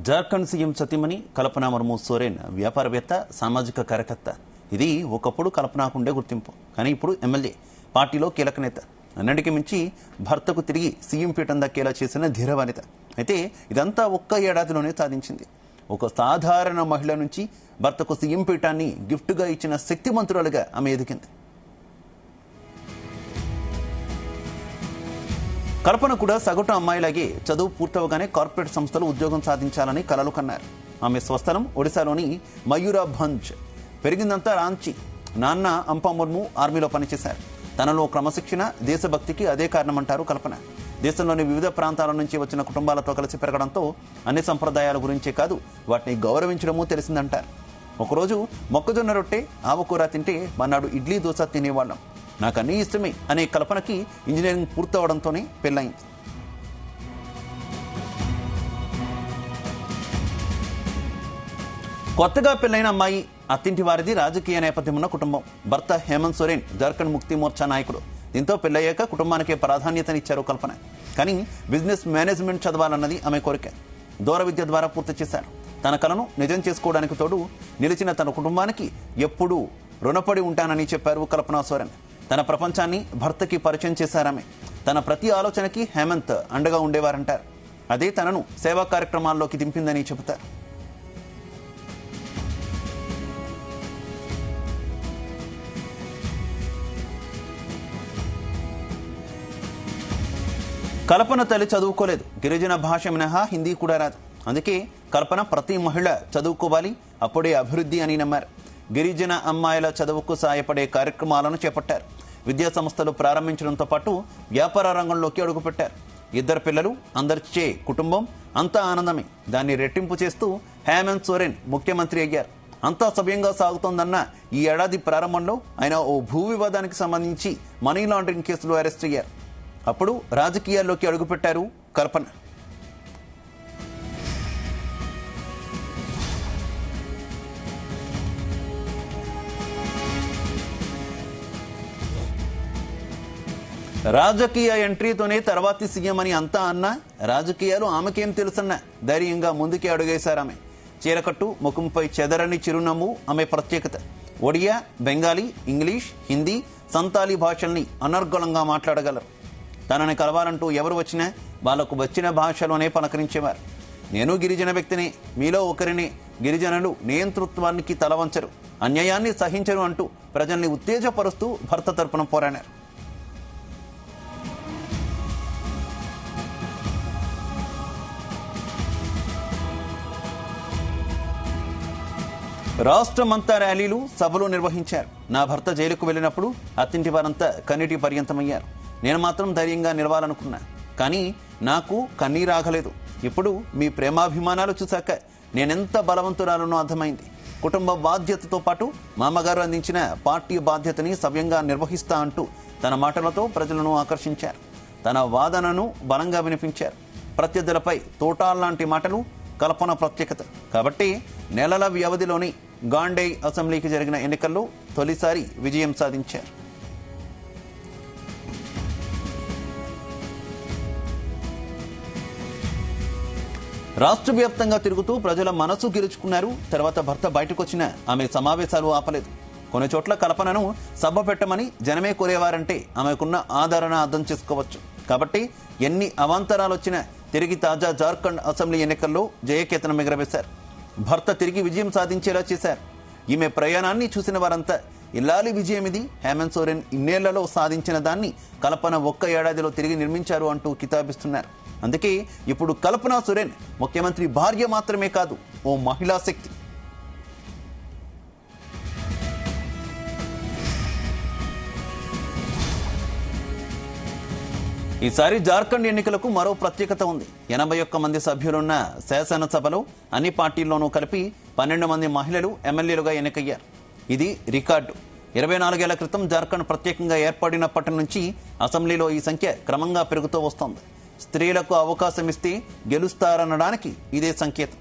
Jharkhand CM సతీమణి కల్పనా ముర్ము సోరెన్ వ్యాపారవేత్త, సామాజిక కార్యకర్త. ఇది ఒకప్పుడు కల్పనాకుండే గుర్తింపు. కానీ ఇప్పుడు ఎమ్మెల్యే, పార్టీలో కీలక నేత. అన్నిటికీ మించి భర్తకు తిరిగి సీఎం పీఠం దక్కేలా చేసిన ధీరవనిత. అయితే ఇదంతా ఒక్క ఏడాదిలోనే సాధించింది. ఒక సాధారణ మహిళ నుంచి భర్తకు సీఎం పీఠాన్ని గిఫ్ట్గా ఇచ్చిన శక్తిమంతురాలుగా ఆమె ఎదిగింది. కల్పన కూడా సగటు అమ్మాయిలాగే చదువు పూర్తవగానే కార్పొరేట్ సంస్థలు ఉద్యోగం సాధించాలని కలలు కన్నారు. ఆమె స్వస్థలం ఒడిశాలోని మయూరాభంజ్. పెరిగిందంతా రాంచీ. నాన్న అంపా ముర్ము ఆర్మీలో పనిచేశారు. తనలో క్రమశిక్షణ, దేశభక్తికి అదే కారణమంటారు కల్పన. దేశంలోని వివిధ ప్రాంతాల నుంచి వచ్చిన కుటుంబాలతో కలిసి పెరగడంతో అన్ని సంప్రదాయాల గురించే కాదు, వాటిని గౌరవించడమూ తెలిసిందంటారు. ఒకరోజు మొక్కజొన్న రొట్టె, ఆవకూర తింటే మన్నాడు ఇడ్లీ, దోశ తినేవాళ్ళం. నాకు అన్నీ ఇష్టమే అనే కల్పనకి ఇంజనీరింగ్ పూర్తవడంతోనే పెళ్ళయింది. కొత్తగా పెళ్ళైన అమ్మాయి, అత్తింటి వారిది రాజకీయ నేపథ్యం ఉన్న కుటుంబం. భర్త హేమంత్ సోరెన్ జార్ఖండ్ ముక్తి మోర్చా నాయకుడు. దీంతో పెళ్ళయ్యాక కుటుంబానికే ప్రాధాన్యతనిచ్చారు కల్పన. కానీ బిజినెస్ మేనేజ్మెంట్ చదవాలన్నది ఆమె కోరిక. దూర విద్య ద్వారా పూర్తి చేశారు. తన కలను నిజం చేసుకోవడానికి తోడు నిలిచిన తన కుటుంబానికి ఎప్పుడూ రుణపడి ఉంటానని చెప్పారు కల్పనా సోరెన్. తన ప్రపంచాన్ని భర్తకి పరిచయం చేశారామె. తన ప్రతి ఆలోచనకి హేమంత్ అండగా ఉండేవారంటారు. అదే తనను సేవా కార్యక్రమాల్లోకి దింపిందని చెబుతారు. కల్పన తల్లి చదువుకోలేదు. గిరిజన భాష మినహా హిందీ కూడా రాదు. అందుకే కల్పన ప్రతి మహిళ చదువుకోవాలి, అప్పుడే అభివృద్ధి అని నమ్మారు. గిరిజన అమ్మాయిల చదువుకు సాయపడే కార్యక్రమాలను చేపట్టారు. విద్యా సంస్థలు ప్రారంభించడంతో పాటు వ్యాపార రంగంలోకి అడుగుపెట్టారు. 2 పిల్లలు, అందరిచే కుటుంబం, అంతా ఆనందమే. దాన్ని రెట్టింపు చేస్తూ హేమంత్ సోరెన్ ముఖ్యమంత్రి అయ్యారు. అంతా సవ్యంగా సాగుతోందన్న ఈ ఏడాది ప్రారంభంలో ఆయన ఓ భూ వివాదానికి సంబంధించి మనీ లాండరింగ్ కేసులో అరెస్ట్ అయ్యారు. అప్పుడు రాజకీయాల్లోకి అడుగుపెట్టారు కల్పన. రాజకీయ ఎంట్రీతోనే తర్వాతి సీఎం అని అంతా అన్నా, రాజకీయాలు ఆమెకేం తెలుసన్నా ధైర్యంగా ముందుకే అడుగేశారామె. చీరకట్టు, ముఖంపై చెదరని చిరునవ్వు ఆమె ప్రత్యేకత. ఒడియా, బెంగాలీ, ఇంగ్లీష్, హిందీ, సంతాలీ భాషల్ని అనర్గళంగా మాట్లాడగలరు. తనని కలవాలంటూ ఎవరు వచ్చినా వాళ్లకు వచ్చిన భాషలోనే పలకరించేవారు. నేను గిరిజన వ్యక్తిని, మీలో ఒకరిని. గిరిజనులు నియంతృత్వానికి తలవంచరు, అన్యాయాన్ని సహించరు అంటూ ప్రజల్ని ఉత్తేజపరుస్తూ భర్త తరపున పోరాడారు. రాష్ట్రమంతా ర్యాలీలు, సభలు నిర్వహించారు. నా భర్త జైలుకు వెళ్ళినప్పుడు అత్తింటి వారంతా కన్నీటి పర్యంతమయ్యారు. నేను మాత్రం ధైర్యంగా నిలవాలనుకున్నా. కానీ నాకు కన్నీరాగలేదు. ఇప్పుడు మీ ప్రేమాభిమానాలు చూశాక నేనెంత బలవంతురాలనో అర్థమైంది. కుటుంబ బాధ్యతతో పాటు మామగారు అందించిన పార్టీ బాధ్యతని సవ్యంగా నిర్వహిస్తా అంటూ తన మాటలతో ప్రజలను ఆకర్షించారు. తన వాదనను బలంగా వినిపించారు. ప్రత్యర్థులపై తోటాల్లాంటి మాటలు కల్పన ప్రత్యేకత. కాబట్టి నెలల వ్యవధిలోని గాండై అసెంబ్లీకి జరిగిన ఎన్నికల్లో తొలిసారి విజయం సాధించారు. రాష్ట్ర వ్యాప్తంగా తిరుగుతూ ప్రజల మనసు గెలుచుకున్నారు. తర్వాత భర్త బయటకొచ్చిన ఆమె సమావేశాలు ఆపలేదు. కొన్ని చోట్ల కల్పనను సభ పెట్టమని జనమే కోరేవారంటే ఆమెకున్న ఆదరణ అర్థం చేసుకోవచ్చు. కాబట్టి ఎన్ని అవాంతరాలు వచ్చినా తిరిగి తాజా జార్ఖండ్ అసెంబ్లీ ఎన్నికల్లో జయకేతనం ఎగరవేశారు. భర్త తిరిగి విజయం సాధించేలా చేశారు. ఈమె ప్రయాణాన్ని చూసిన వారంతా ఇల్లాలి విజయం ఇది, హేమంత్ సోరెన్ ఇన్నేళ్లలో సాధించిన దాన్ని కల్పన ఒక్క ఏడాదిలో తిరిగి నిర్మించారు అంటూ కితాబిస్తున్నారు. అందుకే ఇప్పుడు కల్పనా సోరెన్ ముఖ్యమంత్రి భార్య మాత్రమే కాదు, ఓ మహిళా శక్తి. ఈసారి జార్ఖండ్ ఎన్నికలకు మరో ప్రత్యేకత ఉంది. 81 మంది సభ్యులున్న శాసనసభలో అన్ని పార్టీల్లోనూ కలిపి 12 మంది మహిళలు ఎమ్మెల్యేలుగా ఎన్నికయ్యారు. ఇది రికార్డు. 24 ఏళ్ల క్రితం జార్ఖండ్ ప్రత్యేకంగా ఏర్పడినప్పటి నుంచి అసెంబ్లీలో ఈ సంఖ్య క్రమంగా పెరుగుతూ వస్తోంది. స్త్రీలకు అవకాశం ఇస్తే గెలుస్తారనడానికి ఇదే సంకేతం.